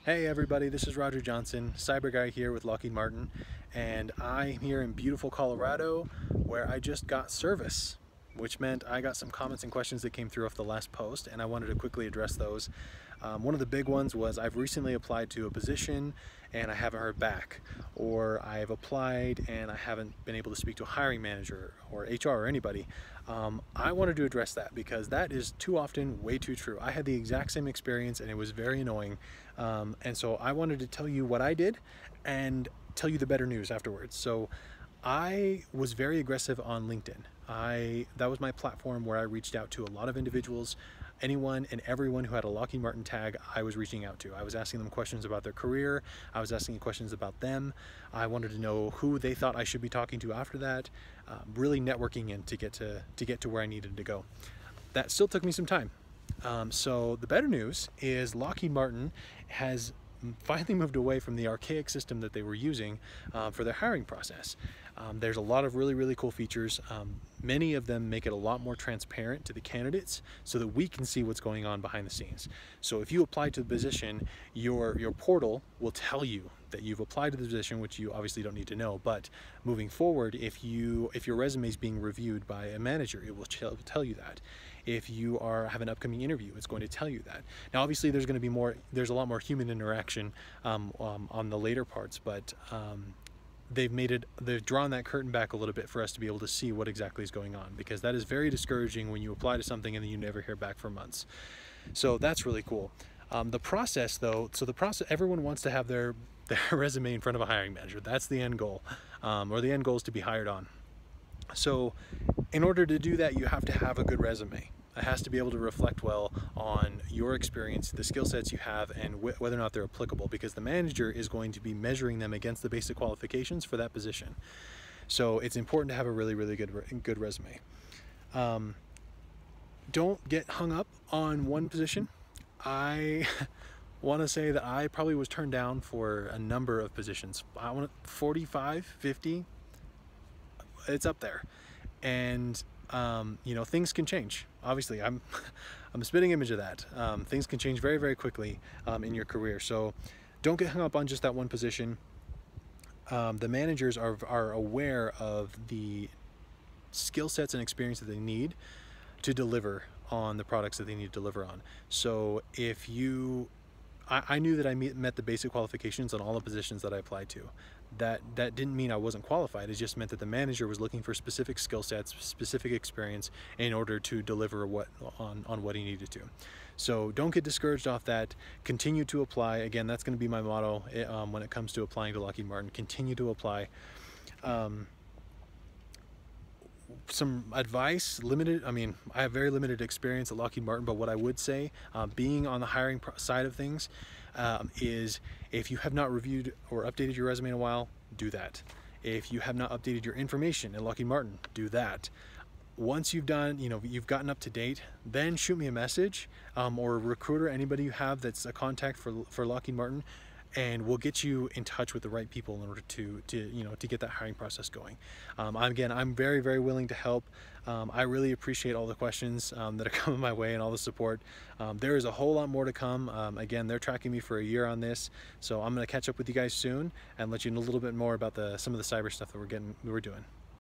Hey everybody, this is Roger Johnson, Cyber Guy here with Lockheed Martin, and I'm here in beautiful Colorado where I just got service, which meant I got some comments and questions that came through off the last post, and I wanted to quickly address those. One of the big ones was I've recently applied to a position and I haven't heard back, or I've applied and I haven't been able to speak to a hiring manager or HR or anybody. I wanted to address that because that is too often way too true. I had the exact same experience and it was very annoying, and so I wanted to tell you what I did and tell you the better news afterwards. So I was very aggressive on LinkedIn. That was my platform where I reached out to a lot of individuals. Anyone and everyone who had a Lockheed Martin tag, I was reaching out to. I was asking them questions about their career. I was asking questions about them. I wanted to know who they thought I should be talking to after that. Really networking in to get to where I needed to go. That still took me some time. So the better news is Lockheed Martin has finally moved away from the archaic system that they were using for their hiring process. There's a lot of really cool features. Many of them make it a lot more transparent to the candidates so that we can see what's going on behind the scenes. So if you apply to the position, your portal will tell you that you've applied to the position, which you obviously don't need to know, but moving forward, if your resume is being reviewed by a manager, it will tell you that. If you have an upcoming interview, it's going to tell you that. Now obviously there's a lot more human interaction on the later parts, but they've drawn that curtain back a little bit for us to be able to see what exactly is going on, because that is very discouraging when you apply to something and then you never hear back for months. So that's really cool. The process though, everyone wants to have their resume in front of a hiring manager. That's the end goal, or the end goal is to be hired on. So in order to do that, you have to have a good resume. It has to be able to reflect well on your experience, the skill sets you have, and whether or not they're applicable, because the manager is going to be measuring them against the basic qualifications for that position. So it's important to have a really good resume. Don't get hung up on one position. I want to say that I probably was turned down for a number of positions. I want 45, 50. It's up there. And you know, things can change. Obviously, I'm a spitting image of that. Things can change very quickly in your career. So don't get hung up on just that one position. The managers are aware of the skill sets and experience that they need to deliver on the products that they need to deliver on. So if I knew that I met the basic qualifications on all the positions that I applied to. That didn't mean I wasn't qualified. It just meant that the manager was looking for specific skill sets, specific experience in order to deliver on what he needed to. So don't get discouraged off that. Continue to apply. Again, that's going to be my motto when it comes to applying to Lockheed Martin. Continue to apply. Some advice, I have very limited experience at Lockheed Martin, but what I would say, being on the hiring side of things, is if you have not reviewed or updated your resume in a while, do that. If you have not updated your information at Lockheed Martin, do that. Once you've done, you've gotten up to date, then shoot me a message, or a recruiter, anybody you have that's a contact for Lockheed Martin, and we'll get you in touch with the right people in order to get that hiring process going. I'm very willing to help. I really appreciate all the questions that are coming my way and all the support. There is a whole lot more to come. Again, they're tracking me for a year on this, so I'm going to catch up with you guys soon and let you know a little bit more about some of the cyber stuff that we're doing.